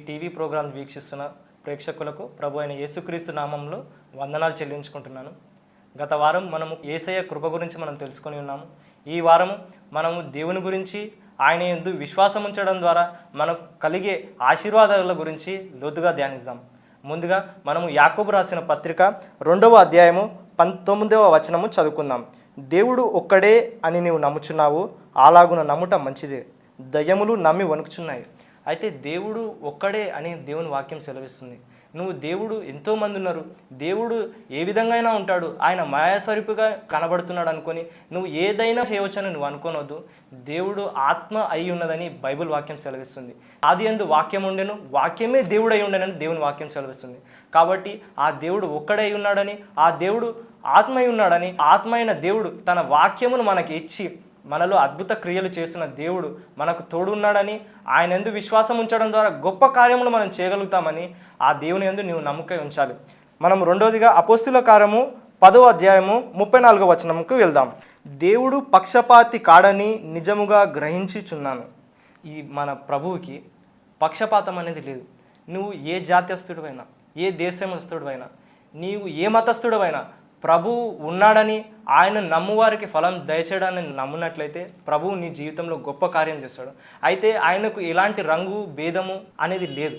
TV programme వీక్షిస్తున్న ప్రేక్షకులకు ప్రభు అయిన యేసుక్రీస్తు నామంలో వందనాలు చెల్లించుకుంటున్నాను. గత వారం మనము యేసయ్య కృప గురించి మనం తెలుసుకొని ఉన్నాము. ఈ వారము మనము దేవుని గురించి, ఆయన యందు విశ్వాసం ఉంచడం ద్వారా మనకు కలిగే ఆశీర్వాదాల గురించి లోతుగా ధ్యానిద్దాం. ముందుగా మనము యాకోబు రాసిన పత్రిక 2వ అధ్యాయము 19వ వచనము చదువుకుందాం. దేవుడు ఒక్కడే అని నీవు నమ్ముచున్నావు, అలాగున నమ్ముట మంచిదే. దయ్యములు నమ్మి వణుకుచున్నాయి. అయితే దేవుడు ఒక్కడే అని దేవుని వాక్యం సెలవిస్తుంది. నువ్వు దేవుడు ఎంతోమంది ఉన్నారు, దేవుడు ఏ విధంగా అయినా ఉంటాడు, ఆయన మాయాస్వరూపిగా కనబడుతున్నాడు అనుకొని నువ్వు ఏదైనా చేయవచ్చని నువ్వు అనుకోనవద్దు. దేవుడు ఆత్మ అయి ఉన్నదని బైబిల్ వాక్యం సెలవిస్తుంది. ఆది యందు వాక్యం ఉండెను, వాక్యమే దేవుడు అయి ఉండెనని దేవుని వాక్యం సెలవిస్తుంది. కాబట్టి ఆ దేవుడు ఒక్కడై ఉన్నాడని, ఆ దేవుడు ఆత్మ అయి ఉన్నాడని, ఆత్మ అయిన దేవుడు తన వాక్యమును మనకి ఇచ్చి మనలో అద్భుత క్రియలు చేస్తున్న దేవుడు మనకు తోడున్నాడని, ఆయన యందు విశ్వాసం ఉంచడం ద్వారా గొప్ప కార్యములు మనం చేయగలుగుతామని ఆ దేవుని యందు నీవు నమ్మకం ఉంచాలి. మనం రెండోదిగా అపోస్తుల కార్యము 10వ అధ్యాయము 34వ వచనంకు వెళ్దాం. దేవుడు పక్షపాతి కాడని నిజముగా గ్రహించుచున్నాను. ఈ మన ప్రభువుకి పక్షపాతం అనేది లేదు. నువ్వు ఏ జాత్యస్తుడివైనా, ఏ దేశమస్తుడివైనా, నీవు ఏ మతస్థుడివైనా, ప్రభువు ఉన్నాడని, ఆయన నమ్మువారికి ఫలం దయచేయడాన్ని నమ్మునట్లయితే ప్రభువు నీ జీవితంలో గొప్ప కార్యం చేస్తాడు. అయితే ఆయనకు ఎలాంటి రంగు భేదము అనేది లేదు.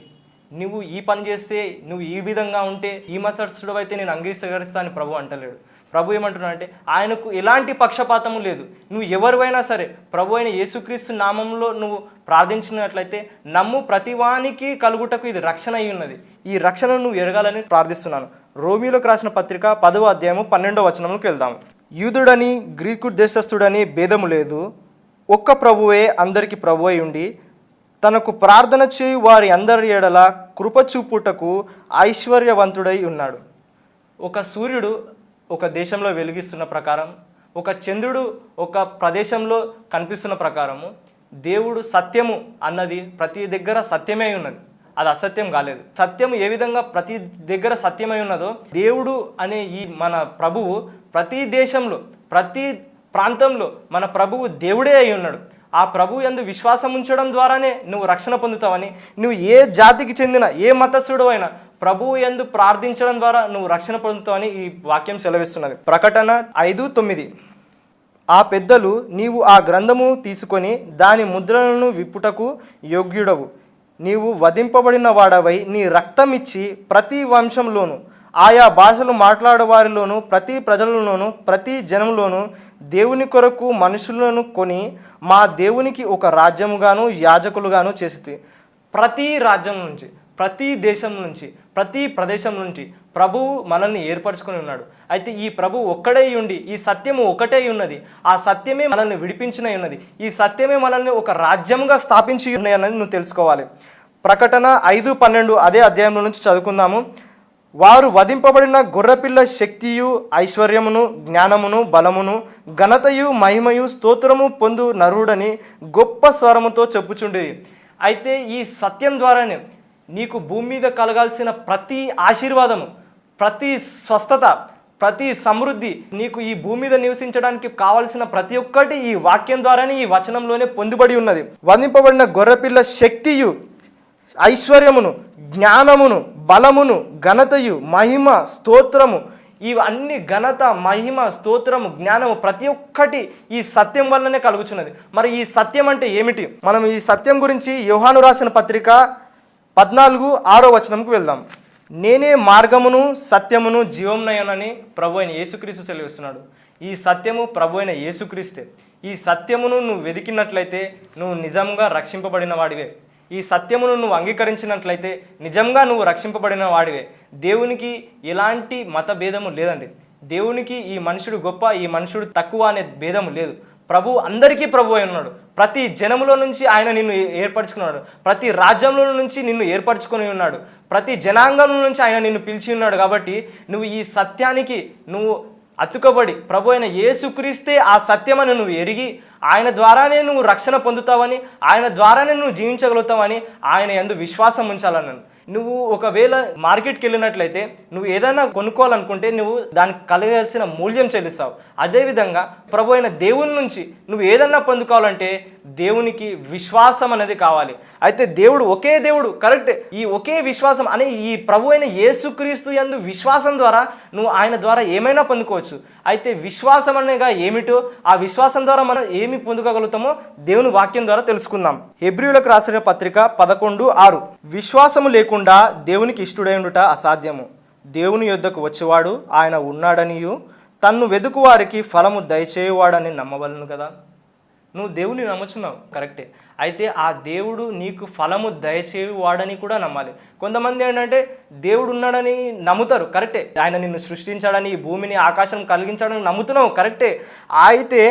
నువ్వు ఈ పని చేస్తే, నువ్వు ఈ విధంగా ఉంటే, ఈ మతస్థుడు అయితే నేను అంగీకరిస్తా అని ప్రభు అంటలేడు. ప్రభు ఏమంటున్నాడు అంటే ఆయనకు ఎలాంటి పక్షపాతము లేదు. నువ్వు ఎవరివైనా సరే ప్రభు అయిన యేసుక్రీస్తు నామంలో నువ్వు ప్రార్థించినట్లయితే నమ్ము ప్రతివానికి కలుగుటకు ఇది రక్షణ అయి ఉన్నది. ఈ రక్షణను నువ్వు ఎరగాలని ప్రార్థిస్తున్నాను. రోమియోలకు రాసిన పత్రిక 10వ అధ్యాయము 12వ వచనంలోకి వెళ్దాం. యూదుడని గ్రీకు దేశస్థుడని భేదము లేదు, ఒక్క ప్రభువే అందరికి ప్రభు అయి ఉండి తనకు ప్రార్థన చేయు వారి అందరి ఎడల కృప చూపుటకు ఐశ్వర్యవంతుడై ఉన్నాడు. ఒక సూర్యుడు ఒక దేశంలో వెలిగిస్తున్న ప్రకారం, ఒక చంద్రుడు ఒక ప్రదేశంలో కనిపిస్తున్న ప్రకారము దేవుడు సత్యము అన్నది ప్రతి దగ్గర సత్యమే ఉన్నది, అది అసత్యం కాలేదు. సత్యం ఏ విధంగా ప్రతి దగ్గర సత్యమై ఉన్నదో, దేవుడు అనే ఈ మన ప్రభువు ప్రతి దేశంలో, ప్రతి ప్రాంతంలో మన ప్రభువు దేవుడే అయి ఉన్నాడు. ఆ ప్రభువు యందు విశ్వాసం ఉంచడం ద్వారానే నువ్వు రక్షణ పొందుతావని, నువ్వు ఏ జాతికి చెందిన ఏ మతస్థుడు అయినా ప్రభువు యందు ప్రార్థించడం ద్వారా నువ్వు రక్షణ పొందుతావని ఈ వాక్యం సెలవిస్తున్నది. ప్రకటన 5:9. ఆ పెద్దలు, నీవు ఆ గ్రంథము తీసుకొని దాని ముద్రలను విప్పుటకు యోగ్యుడవు, నీవు వధింపబడిన వాడవై నీ రక్తం ఇచ్చి ప్రతి వంశంలోను, ఆయా భాషలు మాట్లాడేవారిలోను, ప్రతి ప్రజలలోను, ప్రతి జనంలోను దేవుని కొరకు మనుషులను కొని మా దేవునికి ఒక రాజ్యముగాను యాజకులుగాను చేసి. ప్రతి రాజ్యం నుంచి, ప్రతి దేశం నుంచి, ప్రతి ప్రదేశం నుంచి ప్రభువు మనల్ని ఏర్పరచుకొని ఉన్నాడు. అయితే ఈ ప్రభువు ఒక్కడే ఉండి, ఈ సత్యము ఒకటే ఉన్నది, ఆ సత్యమే మనల్ని విడిపించిన ఉన్నది, ఈ సత్యమే మనల్ని ఒక రాజ్యంగా స్థాపించి ఉన్నాయి అన్నది నువ్వు తెలుసుకోవాలి. ప్రకటన 5:12 అదే అధ్యాయంలో నుంచి చదువుకుందాము. వారు వధింపబడిన గొర్రెపిల్ల శక్తియు ఐశ్వర్యమును జ్ఞానమును బలమును ఘనతయు మహిమయు స్తోత్రము పొందు నరుడని గొప్ప స్వరముతో చెప్పుచుండేది. అయితే ఈ సత్యం ద్వారానే నీకు భూమి మీద కలగాల్సిన ప్రతి ఆశీర్వాదము, ప్రతి స్వస్థత, ప్రతి సమృద్ధి, నీకు ఈ భూమి మీద నివసించడానికి కావలసిన ప్రతి ఒక్కటి ఈ వాక్యం ద్వారానే, ఈ వచనంలోనే పొందుబడి ఉన్నది. వధింపబడిన గొర్రెపిల్ల శక్తియు ఐశ్వర్యమును జ్ఞానమును బలమును ఘనతయు మహిమ స్తోత్రము, ఇవన్నీ ఘనత, మహిమ, స్తోత్రము, జ్ఞానము ప్రతి ఒక్కటి ఈ సత్యం వల్లనే కలుగుచున్నది. మరి ఈ సత్యం అంటే ఏమిటి? మనం ఈ సత్యం గురించి యోహాను రాసిన పత్రిక 14:6వ వచనంకు వెళ్దాం. నేనే మార్గమును సత్యమును జీవమునని ప్రభు అయిన యేసుక్రీస్తు సెలవిస్తున్నాడు. ఈ సత్యము ప్రభు అయిన యేసుక్రీస్తే. ఈ సత్యమును నువ్వు వెతికినట్లయితే నువ్వు నిజంగా రక్షింపబడిన వాడివే. ఈ సత్యమును నువ్వు అంగీకరించినట్లయితే నిజంగా నువ్వు రక్షింపబడిన వాడివే. దేవునికి ఎలాంటి మత భేదము లేదండి. దేవునికి ఈ మనుషుడు గొప్ప, ఈ మనుషుడు తక్కువ అనే భేదము లేదు. ప్రభు అందరికీ ప్రభు అయి ఉన్నాడు. ప్రతి జనములో నుంచి ఆయన నిన్ను ఏర్పరచుకున్నాడు. ప్రతి రాజ్యంలో నుంచి నిన్ను ఏర్పరచుకొని ఉన్నాడు. ప్రతి జనాంగం నుంచి ఆయన నిన్ను పిలిచి ఉన్నాడు. కాబట్టి నువ్వు ఈ సత్యానికి నువ్వు అతుకబడి ప్రభు అయిన యేసుక్రీస్తే ఆ సత్యమని నువ్వు ఎరిగి ఆయన ద్వారానే నువ్వు రక్షణ పొందుతావని, ఆయన ద్వారానే నువ్వు జీవించగలుగుతావని ఆయన యందు విశ్వాసం ఉంచాలన్నాను. నువ్వు ఒకవేళ మార్కెట్కి వెళ్ళినట్లయితే నువ్వు ఏదైనా కొనుక్కోవాలనుకుంటే నువ్వు దానికి కలగాల్సిన మూల్యం చెల్లిస్తావు. అదేవిధంగా ప్రభు అయిన దేవుని నుంచి నువ్వు ఏదన్నా పొందుకోవాలంటే దేవునికి విశ్వాసం అనేది కావాలి. అయితే దేవుడు ఒకే దేవుడు, కరెక్ట్. ఈ ఒకే విశ్వాసం అనే ఈ ప్రభు అయిన యేసుక్రీస్తు యందు విశ్వాసం ద్వారా నువ్వు ఆయన ద్వారా ఏమైనా పొందుకోవచ్చు. అయితే విశ్వాసం అనేగా ఏమిటో, ఆ విశ్వాసం ద్వారా మనం ఏమి పొందుకోగలుగుతామో దేవుని వాక్యం ద్వారా తెలుసుకుందాం. హెబ్రీయులకు రాసిన పత్రిక 11:6 విశ్వాసము లేకుండా దేవునికి ఇష్టడై ఉండుట అసాధ్యము. దేవుని యొద్దకు వచ్చేవాడు ఆయన ఉన్నాడనియు తన్ను వెదుకు వారికి ఫలము దయచేయువాడని నమ్మవలను కదా. నువ్వు దేవుని నమ్ముచున్నావు, కరెక్టే. అయితే ఆ దేవుడు నీకు ఫలము దయచేయువాడని కూడా నమ్మాలి. కొంతమంది ఏంటంటే దేవుడు ఉన్నాడని నమ్ముతారు, కరెక్టే. ఆయన నిన్ను సృష్టించాడని, ఈ భూమిని ఆకాశం కలిగించాడని నమ్ముతున్నావు, కరెక్టే. అయితే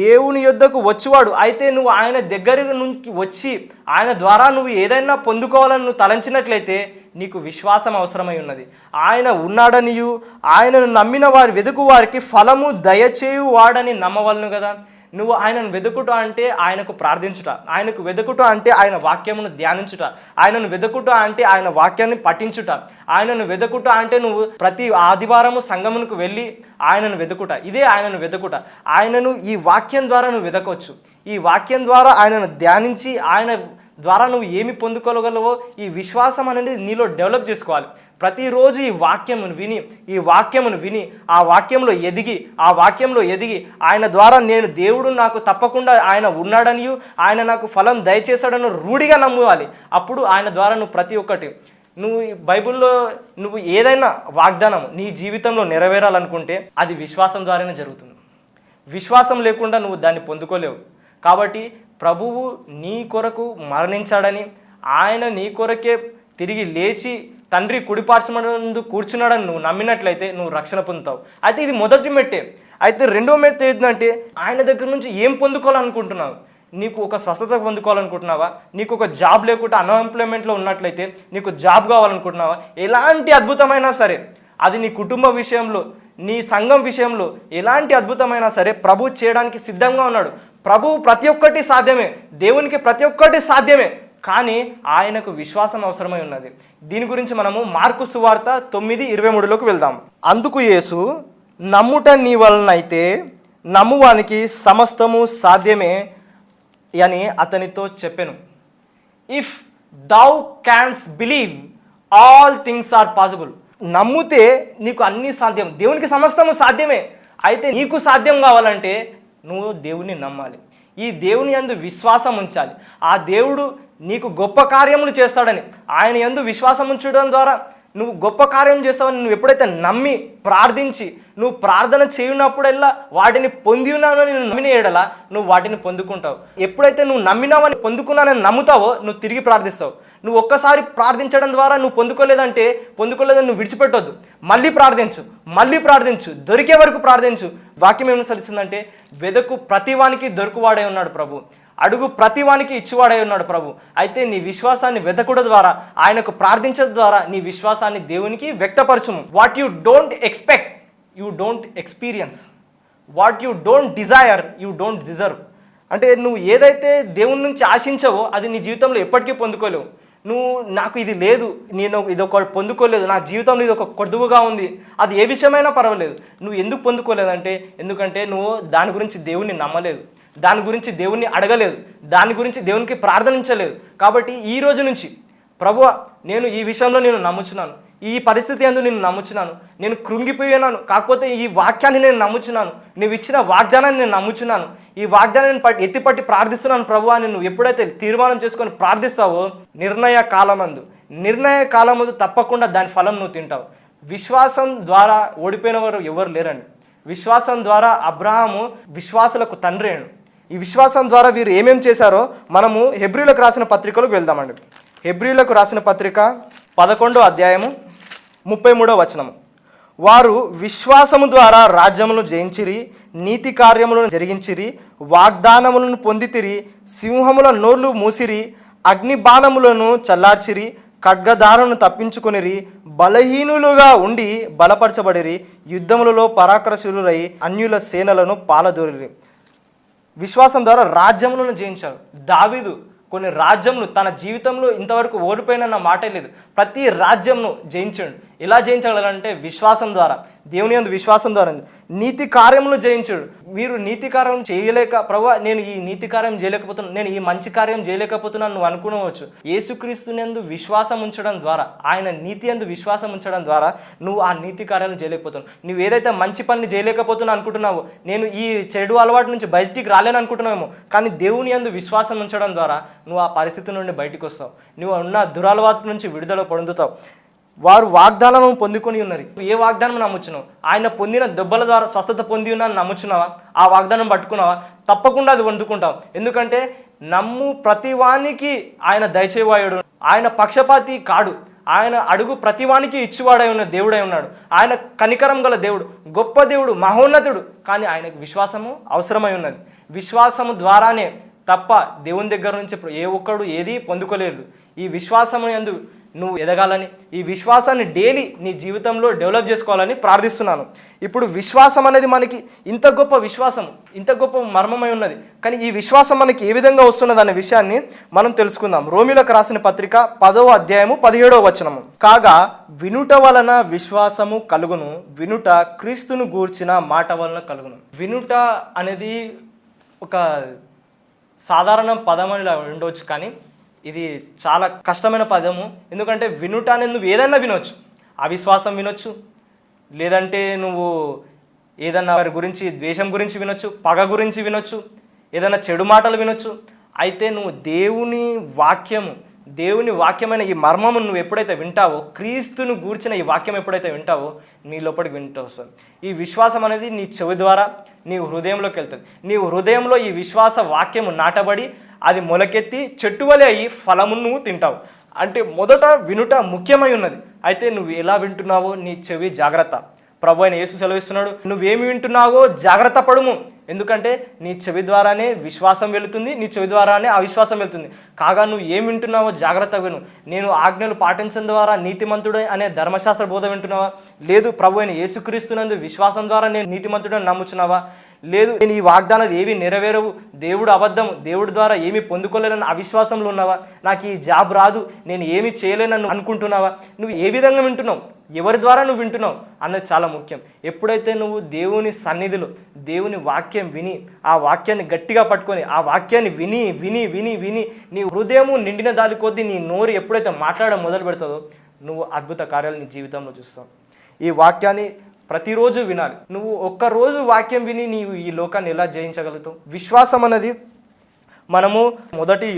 దేవుని యొద్దకు వచ్చేవాడు, అయితే నువ్వు ఆయన దగ్గర నుంచి వచ్చి ఆయన ద్వారా నువ్వు ఏదైనా పొందుకోవాలని నువ్వు తలంచినట్లయితే నీకు విశ్వాసం అవసరమై ఉన్నది. ఆయన ఉన్నాడనియు ఆయనను నమ్మిన వారి వెదుకు వారికి ఫలము దయచేయువాడని నమ్మవలను కదా. నువ్వు ఆయనను వెతుకుట అంటే ఆయనకు ప్రార్థించుట, ఆయనకు వెతుకుట అంటే ఆయన వాక్యమును ధ్యానించుట, ఆయనను వెతుకుట అంటే ఆయన వాక్యాన్ని పఠించుట, ఆయనను వెతుకుట అంటే నువ్వు ప్రతి ఆదివారము సంగమునకు వెళ్ళి ఆయనను వెతుకుట. ఇదే ఆయనను వెతుకుట. ఆయనను ఈ వాక్యం ద్వారా నువ్వు వెతకవచ్చు. ఈ వాక్యం ద్వారా ఆయనను ధ్యానించి ఆయన ద్వారా నువ్వు ఏమి పొందుకోగలవో ఈ విశ్వాసం అనేది నీలో డెవలప్ చేసుకోవాలి. ప్రతిరోజు ఈ వాక్యమును విని ఆ వాక్యంలో ఎదిగి ఆయన ద్వారా నేను దేవుడు నాకు తప్పకుండా ఆయన ఉన్నాడనియు ఆయన నాకు ఫలం దయచేశాడని రూఢిగా నమ్మాలి. అప్పుడు ఆయన ద్వారా నువ్వు ప్రతి ఒక్కటి నువ్వు బైబిల్లో నువ్వు ఏదైనా వాగ్దానం నీ జీవితంలో నెరవేరాలనుకుంటే అది విశ్వాసం ద్వారానే జరుగుతుంది. విశ్వాసం లేకుండా నువ్వు దాన్ని పొందుకోలేవు. కాబట్టి ప్రభువు నీ కొరకు మరణించాడని, ఆయన నీ కొరకే తిరిగి లేచి తండ్రి కుడిపార్శ్వమందు కూర్చున్నాడని నువ్వు నమ్మినట్లయితే నువ్వు రక్షణ పొందుతావు. అయితే ఇది మొదటి మెట్టే. అయితే రెండో మెట్టు ఏంటంటే ఆయన దగ్గర నుంచి ఏం పొందుకోవాలనుకుంటున్నావు? నీకు ఒక స్వస్థత పొందుకోవాలనుకుంటున్నావా? నీకు ఒక జాబ్ లేకుండా అన్ఎంప్లాయ్మెంట్లో ఉన్నట్లయితే నీకు జాబ్ కావాలనుకుంటున్నావా? ఎలాంటి అద్భుతమైనా సరే, అది నీ కుటుంబ విషయంలో, నీ సంఘం విషయంలో ఎలాంటి అద్భుతమైనా సరే ప్రభు చేయడానికి సిద్ధంగా ఉన్నాడు. ప్రభు ప్రతి ఒక్కటి సాధ్యమే, దేవునికి ప్రతి ఒక్కటి సాధ్యమే, కానీ ఆయనకు విశ్వాసం అవసరమై ఉన్నది. దీని గురించి మనము మార్కు సువార్త 9:23లోకి వెళ్దాం. అందుకు యేసు, నమ్ముట నీ వలనైతే నమ్మువానికి సమస్తము సాధ్యమే అని అతనితో చెప్పెను. If thou canst believe all things are possible. నమ్మితే నీకు అన్నీ సాధ్యం, దేవునికి సమస్తము సాధ్యమే. అయితే నీకు సాధ్యం కావాలంటే నువ్వు దేవుని నమ్మాలి, ఈ దేవుని యందు విశ్వాసం ఉంచాలి. ఆ దేవుడు నీకు గొప్ప కార్యములు చేస్తాడని ఆయన యందు విశ్వాసం ఉంచడం ద్వారా నువ్వు గొప్ప కార్యం చేస్తావని నువ్వు ఎప్పుడైతే నమ్మి ప్రార్థించి నువ్వు ప్రార్థన చేయనప్పుడల్లా వాటిని పొంది ఉన్నావని నువ్వు నమ్మిన ఎడల నువ్వు వాటిని పొందుకుంటావు. ఎప్పుడైతే నువ్వు నమ్మినావని పొందుకున్నానని నమ్ముతావో నువ్వు తిరిగి ప్రార్థిస్తావు. నువ్వు ఒక్కసారి ప్రార్థించడం ద్వారా నువ్వు పొందుకోలేదని నువ్వు విడిచిపెట్టొద్దు. మళ్ళీ ప్రార్థించు, దొరికే వరకు ప్రార్థించు. వాక్యం ఏమి సలిస్తుందంటే, వెదకు ప్రతివానికి దొరుకువాడై ఉన్నాడు ప్రభు, అడుగు ప్రతివానికి ఇచ్చివాడై ఉన్నాడు ప్రభు. అయితే నీ విశ్వాసాన్ని వెతకుడ ద్వారా, ఆయనకు ప్రార్థించడం ద్వారా నీ విశ్వాసాన్ని దేవునికి వ్యక్తపరచుము. What you don't expect you don't experience, what you don't desire you don't deserve. అంటే నువ్వు ఏదైతే దేవుని నుంచి ఆశించవో అది నీ జీవితంలో ఎప్పటికీ పొందుకోలేవు. నువ్వు నాకు ఇది లేదు, నేను ఇది ఒక పొందుకోలేదు, నా జీవితంలో ఇది ఒక కొద్దువుగా ఉంది, అది ఏ విషయమైనా పర్వాలేదు. నువ్వు ఎందుకు పొందుకోలేదంటే, ఎందుకంటే నువ్వు దాని గురించి దేవుణ్ణి నమ్మలేదు, దాని గురించి దేవుణ్ణి అడగలేదు, దాని గురించి దేవునికి ప్రార్థనించలేదు. కాబట్టి ఈ రోజు నుంచి ప్రభువా, నేను ఈ విషయంలో నేను నమ్ముచున్నాను, ఈ పరిస్థితి అందు నేను నమ్ముచున్నాను, నేను కృంగిపోయినాను, కాకపోతే ఈ వాక్యాన్ని నేను నమ్ముచున్నాను, నువ్వు ఇచ్చిన వాగ్దానాన్ని నేను నమ్ముచున్నాను, ఈ వాగ్దానాన్ని ఎత్తిపట్టి ప్రార్థిస్తున్నాను ప్రభువా అని నువ్వు ఎప్పుడైతే తీర్మానం చేసుకొని ప్రార్థిస్తావో నిర్ణయ కాలమందు తప్పకుండా దాని ఫలం నువ్వు తింటావు. విశ్వాసం ద్వారా ఓడిపోయిన వారు ఎవరు లేరండి. విశ్వాసం ద్వారా అబ్రహాము విశ్వాసులకు తండ్రి అయ్యాడు. ఈ విశ్వాసం ద్వారా వీరు ఏమేం చేశారో మనము హెబ్రీయులకు రాసిన పత్రికలకు వెళ్దామండి. హెబ్రీయులకు రాసిన పత్రిక 11వ అధ్యాయము 33వ వచనము. వారు విశ్వాసము ద్వారా రాజ్యములను జయించిరి, నీతి కార్యములను జరిగించిరి, వాగ్దానములను పొందితిరి, సింహముల నోర్లు మూసిరి, అగ్ని బాణములను చల్లార్చిరి, ఖడ్గదారులను తప్పించుకొనిరి, బలహీనులుగా ఉండి బలపరచబడిరి, యుద్ధములలో పరాక్రమశీలురై అన్యుల సేనలను పాలదోరిరి. విశ్వాసం ద్వారా రాజ్యములను జయించారు. దావీదు కొన్ని రాజ్యంను తన జీవితంలో ఇంతవరకు ఓడిపోయిన మాటే లేదు. ప్రతి రాజ్యంను జయించాడు. ఎలా జయించగలంటే విశ్వాసం ద్వారా, దేవుని యందు విశ్వాసం ద్వారా. నీతి కార్యములు జయించాడు. మీరు నీతి కార్యం చేయలేక, ప్రభువా నేను ఈ నీతి కార్యం చేయలేకపోతున్నాను, నేను ఈ మంచి కార్యం చేయలేకపోతున్నాను నువ్వు అనుకోవచ్చు. యేసుక్రీస్తునందు విశ్వాసం ఉంచడం ద్వారా, ఆయన నీతి యందు విశ్వాసం ఉంచడం ద్వారా నువ్వు ఆ నీతి కార్యాలను చేయలేకపోతున్నావు. నువ్వు ఏదైతే మంచి పని చేయలేకపోతున్నావు అనుకుంటున్నావో, నేను ఈ చెడు అలవాటు నుంచి బయటికి రాలేను అనుకుంటున్నావేమో, కానీ దేవుని యందు విశ్వాసం ఉంచడం ద్వారా నువ్వు ఆ పరిస్థితి నుండి బయటికి వస్తావు. నువ్వు ఉన్న దురలవాటు నుంచి విడుదల పొందుతావు. వారు వాగ్దానం పొందుకొని ఉన్నారు. ఏ వాగ్దానం నమ్ముచున్నావు? ఆయన పొందిన దెబ్బల ద్వారా స్వస్థత పొంది ఉన్నాను నమ్ముచున్నావా? ఆ వాగ్దానం పట్టుకున్నావా? తప్పకుండా అది పొందుకుంటావు. ఎందుకంటే నమ్ము ప్రతివానికి ఆయన దయచేవాయుడు. ఆయన పక్షపాతి కాడు. ఆయన అడుగు ప్రతివానికి ఇచ్చివాడై ఉన్న దేవుడై ఉన్నాడు. ఆయన కనికరం గల దేవుడు, గొప్ప దేవుడు, మహోన్నతుడు. కానీ ఆయనకు విశ్వాసము అవసరమై ఉన్నది. విశ్వాసము ద్వారానే తప్ప దేవుని దగ్గర నుంచి ఏ ఒక్కడు ఏది పొందుకోలేరు. ఈ విశ్వాసము యందు నువ్వు ఎదగాలని, ఈ విశ్వాసాన్ని డైలీ నీ జీవితంలో డెవలప్ చేసుకోవాలని ప్రార్థిస్తున్నాను. ఇప్పుడు విశ్వాసం అనేది మనకి ఇంత గొప్ప విశ్వాసం, ఇంత గొప్ప మర్మమై ఉన్నది. కానీ ఈ విశ్వాసం మనకి ఏ విధంగా వస్తున్నది అనే విషయాన్ని మనం తెలుసుకుందాం. రోమీయులకు రాసిన పత్రిక 10వ అధ్యాయము 17వ వచనము. కాగా వినుట వలన విశ్వాసము కలుగును, వినుట క్రీస్తును గూర్చిన మాట వలన కలుగును. వినుట అనేది ఒక సాధారణ పదం అని ఉండవచ్చు, కానీ ఇది చాలా కష్టమైన పదము. ఎందుకంటే వినుట అనేది నువ్వు ఏదైనా వినొచ్చు. అవిశ్వాసం వినొచ్చు, లేదంటే నువ్వు ఏదన్నా వారి గురించి ద్వేషం గురించి వినొచ్చు, పగ గురించి వినొచ్చు, ఏదైనా చెడు మాటలు వినొచ్చు. అయితే నువ్వు దేవుని వాక్యమైన ఈ మర్మము నువ్వు ఎప్పుడైతే వింటావో, క్రీస్తును గూర్చిన ఈ వాక్యం ఎప్పుడైతే వింటావో నీ లోపలికి వింటూ వస్తుంది. ఈ విశ్వాసం అనేది నీ చెవి ద్వారా నీ హృదయంలోకి వెళ్తుంది. నీ హృదయంలో ఈ విశ్వాస వాక్యము నాటబడి అది మొలకెత్తి చెట్టు వలె అయ్యి ఫలమును నువ్వు తింటావు. అంటే మొదట వినుట ముఖ్యమై ఉన్నది. అయితే నువ్వు ఎలా వింటున్నావో నీ చెవి జాగ్రత్త. ప్రభు అయిన యేసు సెలవిస్తున్నాడు, నువ్వేమి వింటున్నావో జాగ్రత్త పడుము. ఎందుకంటే నీ చెవి ద్వారానే విశ్వాసం వెళుతుంది, నీ చెవి ద్వారానే అవిశ్వాసం వెళుతుంది. కాగా నువ్వు ఏం వింటున్నావో జాగ్రత్త విను. నేను ఆజ్ఞలు పాటించడం ద్వారా నీతిమంతుడు అనే ధర్మశాస్త్ర బోధ వింటున్నావా? లేదు ప్రభు అయిన యేసుక్రీస్తునందు విశ్వాసం ద్వారా నేను నీతిమంతుడని నమ్ముచున్నావా? లేదు నేను ఈ వాగ్దానాలు ఏవి నెరవేరవు, దేవుడు అబద్ధం, దేవుడి ద్వారా ఏమీ పొందుకోలేనని అవిశ్వాసంలో ఉన్నావా? నాకు ఈ జాబ్ రాదు, నేను ఏమీ చేయలేనని అనుకుంటున్నావా? నువ్వు ఏ విధంగా వింటున్నావు, ఎవరి ద్వారా నువ్వు వింటున్నావు అన్నది చాలా ముఖ్యం. ఎప్పుడైతే నువ్వు దేవుని సన్నిధిలో దేవుని వాక్యం విని, ఆ వాక్యాన్ని గట్టిగా పట్టుకొని, ఆ వాక్యాన్ని విని విని విని విని నీ హృదయము నిండిన దాని కొద్దీ నీ నోరు ఎప్పుడైతే మాట్లాడడం మొదలు పెడతావో నువ్వు అద్భుత కార్యాలు నీ జీవితంలో చూస్తావు. ఈ వాక్యాన్ని ప్రతిరోజు వినాలి. నువ్వు ఒక్కరోజు వాక్యం విని నీవు ఈ లోకాన్ని ఎలా జయించగలుగుతావు? విశ్వాసం అనేది మనము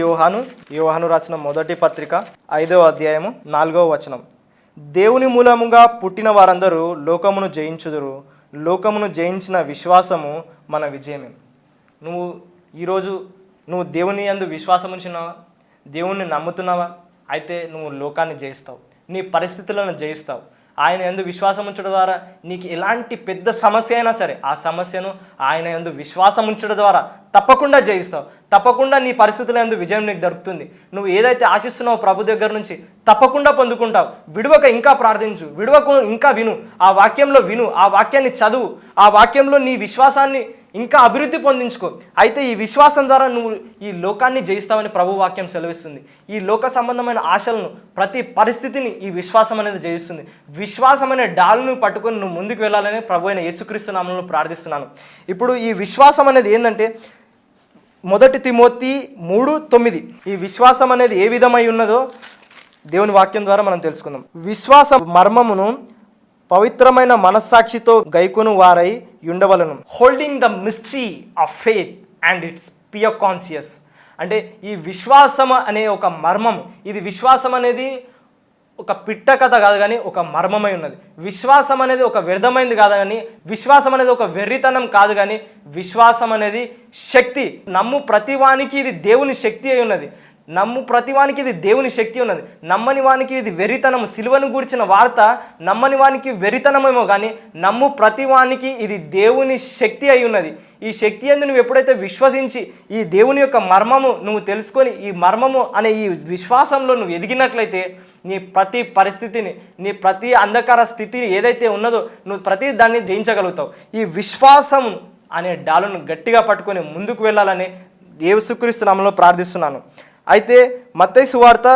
యోహాను రాసిన మొదటి పత్రిక 5వ అధ్యాయము 4వ వచనం. దేవుని మూలముగా పుట్టిన వారందరూ లోకమును జయించుదురు, లోకమును జయించిన విశ్వాసము మన విజయమే. ఈరోజు నువ్వు దేవుని యందు విశ్వాసం ఉంచినావా? దేవుణ్ణి నమ్ముతున్నావా? అయితే నువ్వు లోకాన్ని జయిస్తావు, నీ పరిస్థితులను జయిస్తావు. ఆయన యందు విశ్వాసం ఉంచడం ద్వారా నీకు ఎలాంటి పెద్ద సమస్య అయినా సరే ఆ సమస్యను ఆయన యందు విశ్వాసం ఉంచడం ద్వారా తప్పకుండా జయిస్తావు. తప్పకుండా నీ పరిస్థితుల యందు విజయం నీకు దొరుకుతుంది. నువ్వు ఏదైతే ఆశిస్తున్నావో ప్రభు దగ్గర నుంచి తప్పకుండా పొందుకుంటావు. విడువక ఇంకా ప్రార్థించు, విడువకు ఇంకా విను, ఆ వాక్యంలో విను, ఆ వాక్యాన్ని చదువు, ఆ వాక్యంలో నీ విశ్వాసాన్ని ఇంకా అభివృద్ధి పొందించుకో. అయితే ఈ విశ్వాసం ద్వారా నువ్వు ఈ లోకాన్ని జయిస్తావని ప్రభు వాక్యం సెలవిస్తుంది. ఈ లోక సంబంధమైన ఆశలను, ప్రతి పరిస్థితిని ఈ విశ్వాసం అనేది జయిస్తుంది. విశ్వాసం అనే డాల్ను పట్టుకొని నువ్వు ముందుకు వెళ్ళాలని ప్రభు అయిన యేసుక్రీస్తు నామములో ప్రార్థిస్తున్నాను. ఇప్పుడు ఈ విశ్వాసం అనేది ఏంటంటే 1 తిమోతి 3:9. ఈ విశ్వాసం అనేది ఏ విధమై ఉన్నదో దేవుని వాక్యం ద్వారా మనం తెలుసుకుందాం. విశ్వాస మర్మమును పవిత్రమైన మనస్సాక్షితో గైకొను వారై ఉండవలను. Holding the mystery of faith and its pure conscious. అంటే ఈ విశ్వాసం అనే ఒక మర్మం, ఇది విశ్వాసం అనేది ఒక పిట్ట కథ కాదు, కానీ ఒక మర్మమై ఉన్నది. విశ్వాసం అనేది ఒక వ్యర్థమైంది కాదు, కానీ విశ్వాసం అనేది ఒక వెర్రితనం కాదు, కానీ విశ్వాసం అనేది శక్తి. నమ్ము ప్రతివానికి ఇది దేవుని శక్తి అయి ఉన్నది. నమ్ము ప్రతివానికి ఇది దేవుని శక్తి ఉన్నది. నమ్మని వానికి ఇది వెర్రితనము. సిలువను గూర్చిన వార్త నమ్మని వానికి వెర్రితనమేమో, కానీ నమ్ము ప్రతివానికి ఇది దేవుని శక్తి అయి ఉన్నది. ఈ శక్తి యందు నువ్వు ఎప్పుడైతే విశ్వసించి ఈ దేవుని యొక్క మర్మము నువ్వు తెలుసుకొని ఈ మర్మము అనే ఈ విశ్వాసంలో నువ్వు ఎదిగినట్లయితే నీ ప్రతి పరిస్థితిని, నీ ప్రతి అంధకార స్థితిని ఏదైతే ఉన్నదో నువ్వు ప్రతి దాన్ని జయించగలుగుతావు. ఈ విశ్వాసం అనే డాలును గట్టిగా పట్టుకొని ముందుకు వెళ్ళాలని యేసుక్రీస్తు నామములో ప్రార్థిస్తున్నాను. అయితే మత్తయి సువార్త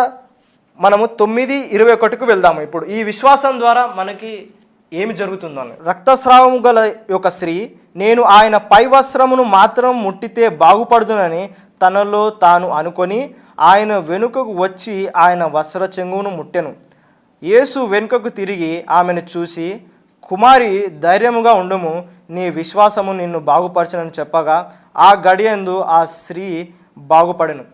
మనము 9:21కు వెళ్దాము. ఇప్పుడు ఈ విశ్వాసం ద్వారా మనకి ఏమి జరుగుతుందో అని. రక్తస్రావము గల ఒక స్త్రీ, నేను ఆయన పై వస్త్రమును మాత్రం ముట్టితే బాగుపడుదునని తనలో తాను అనుకొని ఆయన వెనుకకు వచ్చి ఆయన వస్త్ర చెంగును ముట్టెను. యేసు వెనుకకు తిరిగి ఆమెను చూసి, కుమారి, ధైర్యముగా ఉండుము, నీ విశ్వాసము నిన్ను బాగుపరచనని చెప్పగా ఆ గడియందు ఆ స్త్రీ బాగుపడెను.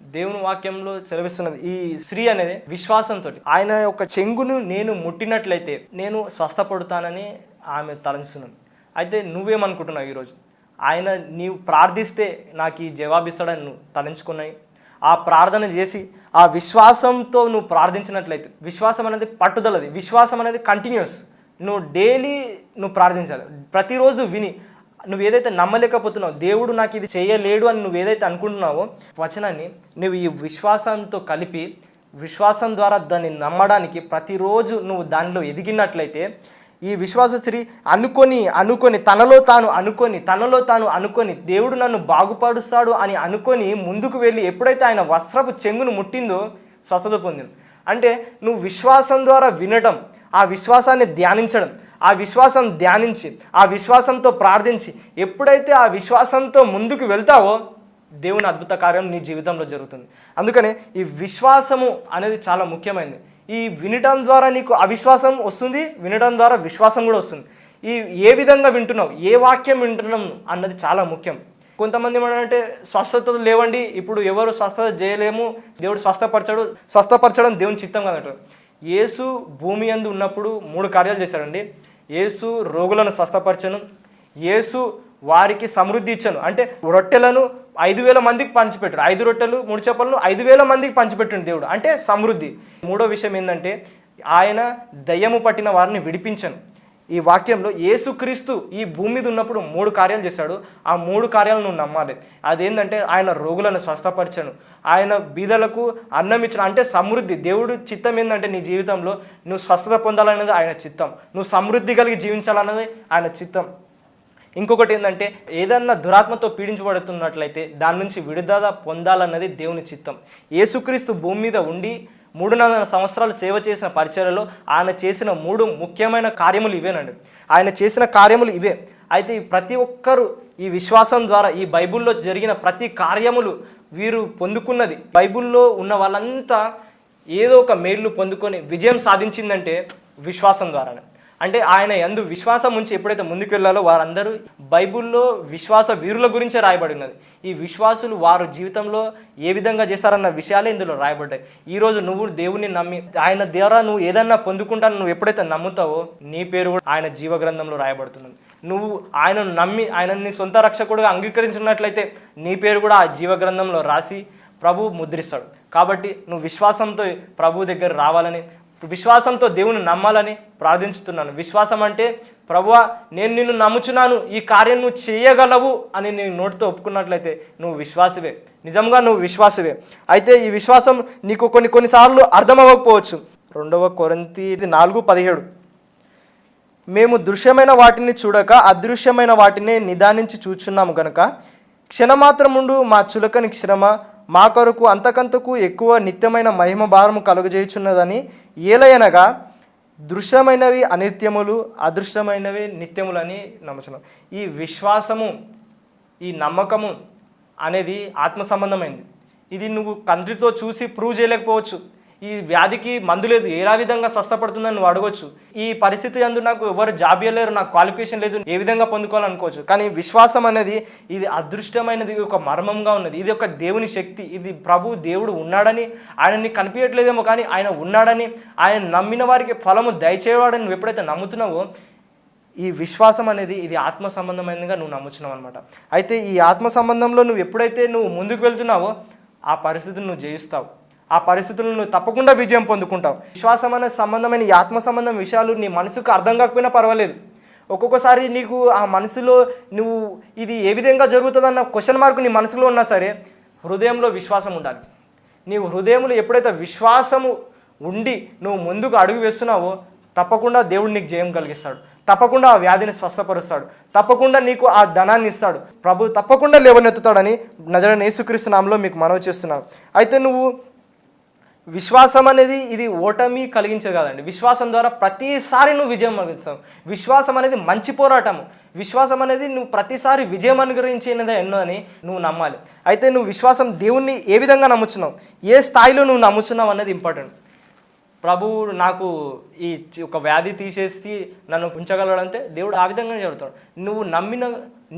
దేవుని వాక్యంలో సెలవిస్తున్నది, ఈ స్త్రీ అనేది విశ్వాసంతో ఆయన యొక్క చెంగును నేను ముట్టినట్లయితే నేను స్వస్థపడతానని ఆమె తలంచుతున్నాను. అయితే నువ్వేమనుకుంటున్నావు ఈరోజు? ఆయన నీవు ప్రార్థిస్తే నాకు ఈ జవాబిస్తాడని నువ్వు తలంచుకున్నాయి. ఆ ప్రార్థన చేసి ఆ విశ్వాసంతో నువ్వు ప్రార్థించినట్లయితే, విశ్వాసం అనేది పట్టుదలది, విశ్వాసం అనేది కంటిన్యూస్. నువ్వు డైలీ నువ్వు ప్రార్థించాలి. ప్రతిరోజు విని నువ్వు ఏదైతే నమ్మలేకపోతున్నావు, దేవుడు నాకు ఇది చేయలేడు అని నువ్వు ఏదైతే అనుకుంటున్నావో వచనాన్ని నువ్వు ఈ విశ్వాసంతో కలిపి, విశ్వాసం ద్వారా దాన్ని నమ్మడానికి ప్రతిరోజు నువ్వు దానిలో ఎదిగినట్లయితే, ఈ విశ్వాస స్త్రీ అనుకొని తనలో తాను అనుకొని దేవుడు నన్ను బాగుపరుస్తాడు అని అనుకొని ముందుకు వెళ్ళి ఎప్పుడైతే ఆయన వస్త్రపు చెంగును ముట్టిందో స్వస్థత పొందింది. అంటే నువ్వు విశ్వాసం ద్వారా వినడం, ఆ విశ్వాసాన్ని ధ్యానించడం, ఆ విశ్వాసం ధ్యానించి ఆ విశ్వాసంతో ప్రార్థించి ఎప్పుడైతే ఆ విశ్వాసంతో ముందుకు వెళ్తావో దేవుని అద్భుత కార్యం నీ జీవితంలో జరుగుతుంది. అందుకనే ఈ విశ్వాసము అనేది చాలా ముఖ్యమైనది. ఈ వినడం ద్వారా నీకు అవిశ్వాసం వస్తుంది, వినడం ద్వారా విశ్వాసం కూడా వస్తుంది. ఏ విధంగా వింటున్నావు, ఏ వాక్యం వింటున్నాం అన్నది చాలా ముఖ్యం. కొంతమంది ఏమంటే స్వస్థతలు లేవండి, ఇప్పుడు ఎవరు స్వస్థత చేయలేము, దేవుడు స్వస్థపరచడం దేవుని చిత్తం కదట. యేసు భూమి యందు ఉన్నప్పుడు 3 కార్యాలు చేశాడండి. యేసు రోగులను స్వస్థపరచను, యేసు వారికి సమృద్ధి ఇచ్చాను. అంటే రొట్టెలను 5,000 మందికి పంచిపెట్టాడు. 5 రొట్టెలు 3 చేపలను 5,000 మందికి పంచిపెట్టిండు దేవుడు, అంటే సమృద్ధి. 3వ విషయం ఏంటంటే ఆయన దయ్యము పట్టిన వారిని విడిపించను. ఈ వాక్యంలో యేసుక్రీస్తు ఈ భూమి మీద ఉన్నప్పుడు 3 కార్యాలు చేశాడు. ఆ 3 కార్యాలు నువ్వు నమ్మాలి. అదేంటంటే ఆయన రోగులను స్వస్థపరచను, ఆయన బీదలకు అన్నం ఇచ్చిన, అంటే సమృద్ధి. దేవుడు చిత్తం ఏంటంటే నీ జీవితంలో నువ్వు స్వస్థత పొందాలనేది ఆయన చిత్తం, నువ్వు సమృద్ధి కలిగి జీవించాలన్నది ఆయన చిత్తం. ఇంకొకటి ఏంటంటే ఏదన్నా దురాత్మతో పీడించబడుతున్నట్లయితే దాని నుంచి విడుదల పొందాలన్నది దేవుని చిత్తం. యేసుక్రీస్తు భూమి మీద ఉండి 3,400 సంవత్సరాలు సేవ చేసిన పరిచర్యలో ఆయన చేసిన 3 ముఖ్యమైన కార్యములు ఇవేనండి. ఆయన చేసిన కార్యములు ఇవే. అయితే ప్రతి ఒక్కరూ ఈ విశ్వాసం ద్వారా ఈ బైబిల్లో జరిగిన ప్రతి కార్యములు వీరు పొందుకున్నది. బైబిల్లో ఉన్న వాళ్ళంతా ఏదో ఒక మేలు పొందుకొని విజయం సాధించిందంటే విశ్వాసం ద్వారానే. అంటే ఆయన యందు విశ్వాసం ఉంచి ఎప్పుడైతే ముందుకు వెళ్ళాలో వారందరూ బైబిల్లో విశ్వాస వీరుల గురించే రాయబడి ఉన్నది. ఈ విశ్వాసులు వారు జీవితంలో ఏ విధంగా చేశారన్న విషయాలే ఇందులో రాయబడ్డాయి. ఈరోజు నువ్వు దేవుని నమ్మి ఆయన ద్వారా నువ్వు ఏదన్నా పొందుకుంటాను నువ్వు ఎప్పుడైతే నమ్ముతావో నీ పేరు కూడా ఆయన జీవగ్రంథంలో రాయబడుతున్నది. నువ్వు ఆయనను నమ్మి ఆయనని సొంత రక్షకుడుగా అంగీకరించినట్లయితే నీ పేరు కూడా ఆ జీవగ్రంథంలో రాసి ప్రభు ముద్రిస్తాడు. కాబట్టి నువ్వు విశ్వాసంతో ప్రభు దగ్గర రావాలని, విశ్వాసంతో దేవుని నమ్మాలని ప్రార్థించుతున్నాను. విశ్వాసం అంటే ప్రభువా నేను నిన్ను నమ్ముచున్నాను, ఈ కార్యం నువ్వు చేయగలవు అని నేను నోటితో ఒప్పుకున్నట్లయితే నువ్వు విశ్వాసవే, నిజంగా నువ్వు విశ్వాసవే. అయితే ఈ విశ్వాసం నీకు కొన్నిసార్లు అర్థమవ్వకపోవచ్చు. 2 కొరింథీ 4:17 మేము దృశ్యమైన వాటిని చూడక అదృశ్యమైన వాటిని నిదానించి చూచున్నాము గనుక క్షణమాత్రముండు మా చులకని శ్రమ మా కొరకు అంతకంతకు ఎక్కువ నిత్యమైన మహిమ భారము కలుగజేయుచున్నదని, ఏలయనగా దృశ్యమైనవి అనిత్యములు, అదృశ్యమైనవి నిత్యములని నమ్ముచున్నాం. ఈ విశ్వాసము, ఈ నమ్మకము అనేది ఆత్మ సంబంధమైంది. ఇది నువ్వు కంటితో చూసి ప్రూవ్ చేయలేకపోవచ్చు. ఈ వ్యాధికి మందు లేదు, ఎలా విధంగా స్వస్థపడుతుందని నువ్వు అడగవచ్చు. ఈ పరిస్థితి అందు నాకు ఎవరు జాబ్ ఇవ్వలేరు, నాకు క్వాలిఫికేషన్ లేదు, ఏ విధంగా పొందుకోవాలనుకోవచ్చు. కానీ విశ్వాసం అనేది ఇది అదృష్టమైనది, ఒక మర్మంగా ఉన్నది. ఇది ఒక దేవుని శక్తి. ఇది దేవుడు ఉన్నాడని, ఆయనని కనిపించట్లేదేమో కానీ ఆయన ఉన్నాడని, ఆయన నమ్మిన వారికి ఫలము దయచేవాడని నువ్వు ఎప్పుడైతే నమ్ముతున్నావో ఈ విశ్వాసం అనేది ఇది ఆత్మ సంబంధమైనదిగా నువ్వు నమ్ముతున్నావు అనమాట. అయితే ఈ ఆత్మ సంబంధంలో నువ్వు ఎప్పుడైతే నువ్వు ముందుకు వెళ్తున్నావో ఆ పరిస్థితిని నువ్వు జయిస్తావు, ఆ పరిస్థితులను నువ్వు తప్పకుండా విజయం పొందుకుంటావు. విశ్వాసం అనే సంబంధమైన ఈ ఆత్మ సంబంధం విషయాలు నీ మనసుకు అర్థం కాకపోయినా పర్వాలేదు. ఒక్కొక్కసారి నీకు ఆ మనసులో నువ్వు ఇది ఏ విధంగా జరుగుతుందన్న క్వశ్చన్ మార్క్ నీ మనసులో ఉన్నా సరే హృదయంలో విశ్వాసం ఉండాలి. నీవు హృదయంలో ఎప్పుడైతే విశ్వాసము ఉండి నువ్వు ముందుకు అడుగు వేస్తున్నావో తప్పకుండా దేవుడు నీకు జయం కలిగిస్తాడు. తప్పకుండా ఆ వ్యాధిని స్వస్థపరుస్తాడు, తప్పకుండా నీకు ఆ ధనాన్ని ఇస్తాడు, ప్రభు తప్పకుండా లేవనెత్తుతాడని నజరేయుడైన యేసుక్రీస్తు నామములో మీకు మనవి చేస్తున్నాను. అయితే నువ్వు విశ్వాసం అనేది ఇది ఓటమి కలిగించేది కాదండి. విశ్వాసం ద్వారా ప్రతిసారి నువ్వు విజయం అనుభవిస్తావు. విశ్వాసం అనేది మంచి పోరాటము. విశ్వాసం అనేది నువ్వు ప్రతిసారి విజయం అనుగ్రహించినదే ఎన్నో అని నువ్వు నమ్మాలి. అయితే నువ్వు విశ్వాసం దేవుణ్ణి ఏ విధంగా నమ్ముతున్నావు, ఏ స్థాయిలో నువ్వు నమ్ముతున్నావు అనేది ఇంపార్టెంట్. ప్రభువు నాకు ఈ ఒక వ్యాధి తీసేసి నన్ను ఉంచగలడంటే దేవుడు ఆ విధంగా చెబుతాడు. నువ్వు నమ్మిన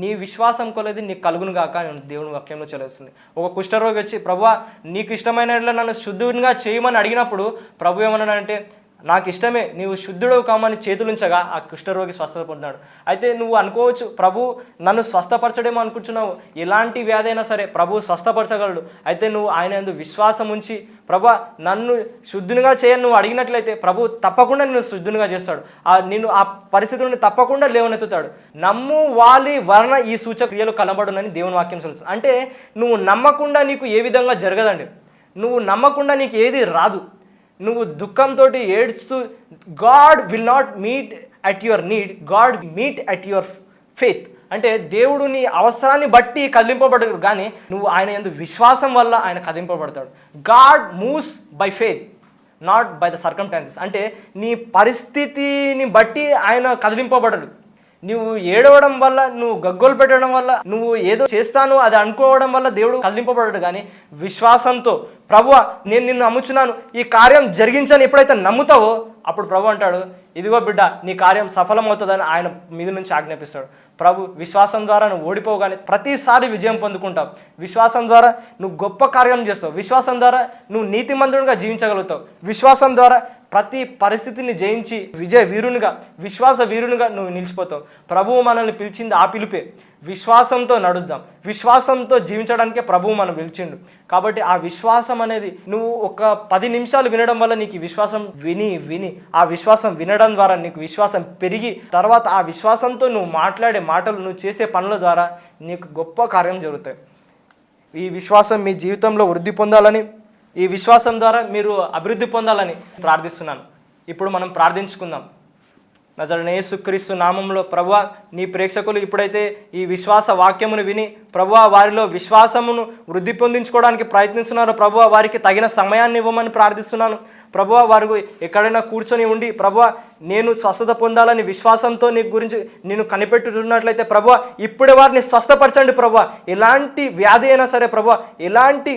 నీ విశ్వాసం కొలది నీకు కలుగును గాక అని దేవుని వాక్యంలో చెల్లిస్తుంది. ఒక కుష్ఠరోగి వచ్చి ప్రభువా నీకు ఇష్టమైన నన్ను శుద్ధునిగా చేయమని అడిగినప్పుడు ప్రభు ఏమన్నాడంటే నాకు ఇష్టమే, నీవు శుద్ధుడవు కామని చేతులుంచగా ఆ కుష్ఠరోగి స్వస్థత పొందాడు. అయితే నువ్వు అనుకోవచ్చు ప్రభు నన్ను స్వస్థపరచడేమో అనుకుంటున్నావు. ఎలాంటి వ్యాధి అయినా సరే ప్రభు స్వస్థపరచగలడు. అయితే నువ్వు ఆయన యందు విశ్వాసం ఉంచి ప్రభు నన్ను శుద్ధునిగా చేయని నువ్వు అడిగినట్లయితే ప్రభు తప్పకుండా నిన్ను శుద్ధునిగా చేస్తాడు. నిన్ను ఆ పరిస్థితి నుండి తప్పకుండా లేవనెత్తుతాడు. నమ్ము వాలి వర్ణ ఈ సూచక క్రియలు కనబడునని దేవుని వాక్యం తెలుస్తుంది. అంటే నువ్వు నమ్మకుండా నీకు ఏ విధంగా జరగదండి. నువ్వు నమ్మకుండా నీకు ఏది రాదు. నువ్వు దుఃఖంతో ఏడ్చుతూ God will not meet at your need, God meet at your faith. అంటే దేవుడు నీ అవసరాన్ని బట్టి కదిలింపబడడు, కానీ నువ్వు ఆయన యందు విశ్వాసం వల్ల ఆయన కదిలింపబడతాడు. God moves by faith, not by the circumstances. అంటే నీ పరిస్థితిని బట్టి ఆయన కదిలింపబడడు. నువ్వు ఏడవడం వల్ల, నువ్వు గగ్గోలు పెట్టడం వల్ల, నువ్వు ఏదో చేస్తాను అది అనుకోవడం వల్ల దేవుడు కదిలింపబడడు. కానీ విశ్వాసంతో ప్రభువా నేను నిన్ను నమ్ముచున్నాను, ఈ కార్యం జరిగించని ఎప్పుడైతే నమ్ముతావో అప్పుడు ప్రభు అంటాడు ఇదిగో బిడ్డ నీ కార్యం సఫలమవుతుందని ఆయన మీద నుంచి ఆజ్ఞాపిస్తాడు. ప్రభు విశ్వాసం ద్వారా నువ్వు ఓడిపోగానే ప్రతిసారి విజయం పొందుకుంటావు. విశ్వాసం ద్వారా నువ్వు గొప్ప కార్యం చేస్తావు. విశ్వాసం ద్వారా నువ్వు నీతిమంతుడిగా జీవించగలుగుతావు. విశ్వాసం ద్వారా ప్రతి పరిస్థితిని జయించి విజయ వీరునిగా, విశ్వాస వీరునిగా నువ్వు నిలిచిపోతావు. ప్రభువు మనల్ని పిలిచింది ఆ పిలుపే. విశ్వాసంతో నడుద్దాం, విశ్వాసంతో జీవించడానికే ప్రభువు మనం పిలిచిండు. కాబట్టి ఆ విశ్వాసం అనేది నువ్వు ఒక 10 నిమిషాలు వినడం వల్ల నీకు విశ్వాసం విని ఆ విశ్వాసం వినడం ద్వారా నీకు విశ్వాసం పెరిగి తర్వాత ఆ విశ్వాసంతో నువ్వు మాట్లాడే మాటలు, నువ్వు చేసే పనుల ద్వారా నీకు గొప్ప కార్యం జరుగుతాయి. ఈ విశ్వాసం మీ జీవితంలో వృద్ధి పొందాలని, ఈ విశ్వాసం ద్వారా మీరు అభివృద్ధి పొందాలని ప్రార్థిస్తున్నాను. ఇప్పుడు మనం ప్రార్థించుకుందాం. నజరేయుడైన యేసుక్రీస్తు నామంలో ప్రభువా నీ ప్రేక్షకులు ఇప్పుడైతే ఈ విశ్వాస వాక్యమును విని ప్రభువా వారిలో విశ్వాసమును వృద్ధి పొందించుకోవడానికి ప్రయత్నిస్తున్నారు. ప్రభువా వారికి తగిన సమయాన్ని ఇవ్వమని ప్రార్థిస్తున్నాను. ప్రభువా వారు ఎక్కడైనా కూర్చొని ఉండి ప్రభువా నేను స్వస్థత పొందాలని విశ్వాసంతో నీ గురించి నేను కనిపెట్టుతున్నట్లయితే ప్రభువా ఇప్పుడే వారిని స్వస్థపరచండి. ప్రభువా ఎలాంటి వ్యాధి అయినా సరే, ప్రభువా ఎలాంటి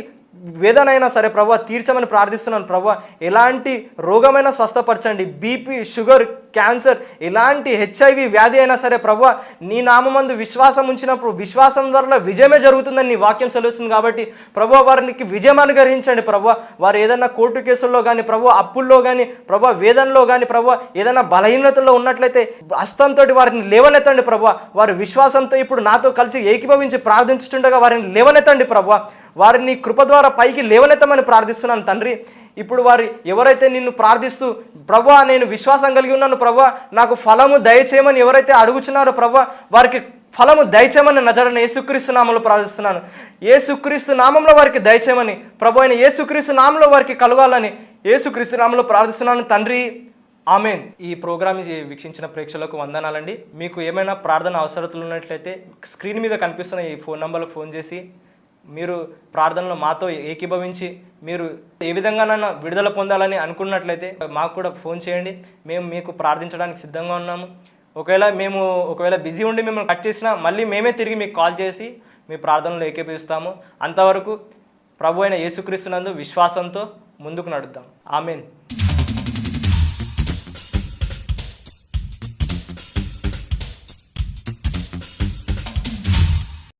వేదన అయినా సరే ప్రభువా తీర్చమని ప్రార్థిస్తున్నాను. ప్రభువా ఎలాంటి రోగమైనా స్వస్థపరచండి. బీపీ, షుగర్, క్యాన్సర్, ఎలాంటి HIV వ్యాధి అయినా సరే ప్రభువా నీ నామమందు విశ్వాసం ఉంచినప్పుడు విశ్వాసం ద్వారా విజయమే జరుగుతుందని నీ వాక్యం సెలవుస్తుంది. కాబట్టి ప్రభువా వారికి విజయం అనుగ్రహించండి. ప్రభువా వారు ఏదైనా కోర్టు కేసుల్లో కానీ, ప్రభువా అప్పుల్లో కానీ, ప్రభువా వేదనలో కానీ, ప్రభువా ఏదైనా బలహీనతల్లో ఉన్నట్లయితే హస్తంతో వారిని లేవనెత్తండి. ప్రభువా వారి విశ్వాసంతో ఇప్పుడు నాతో కలిసి ఏకీభవించి ప్రార్థించుతుండగా వారిని లేవనెత్తండి. ప్రభువా వారిని కృప ద్వారా పైకి లేవనెత్తమని ప్రార్థిస్తున్నాను తండ్రి. ఇప్పుడు వారు ఎవరైతే నిన్ను ప్రార్థిస్తూ ప్రభువా నేను విశ్వాసం కలిగి ఉన్నాను ప్రభువా నాకు ఫలము దయచేయమని ఎవరైతే అడుగుచున్నారో ప్రభువా వారికి ఫలము దయచేయమని నజరేయుడైన యేసుక్రీస్తు నామంలో ప్రార్థిస్తున్నాను. యేసుక్రీస్తు నామంలో వారికి దయచేయమని, ప్రభు అయిన యేసుక్రీస్తు నామంలో వారికి కలగాలని యేసుక్రీస్తు నామంలో ప్రార్థిస్తున్నాను తండ్రి. ఆమెన్. ఈ ప్రోగ్రామ్ వీక్షించిన ప్రేక్షకులకు వందనాలండి. మీకు ఏమైనా ప్రార్థన అవసరతలు ఉన్నట్లయితే స్క్రీన్ మీద కనిపిస్తున్న ఈ ఫోన్ నంబర్లకు ఫోన్ చేసి మీరు ప్రార్థనలో మాతో ఏకీభవించి మీరు ఏ విధంగానైనా విడుదల పొందాలని అనుకున్నట్లయితే మాకు కూడా ఫోన్ చేయండి. మేము మీకు ప్రార్థించడానికి సిద్ధంగా ఉన్నాము. ఒకవేళ బిజీ ఉండి మిమ్మల్ని కట్ చేసినా మళ్ళీ మేమే తిరిగి మీకు కాల్ చేసి మీ ప్రార్థనలో ఏకీభవిస్తాము. అంతవరకు ప్రభు అయిన యేసుక్రీస్తునందు విశ్వాసంతో ముందుకు నడుద్దాం. ఆమెన్.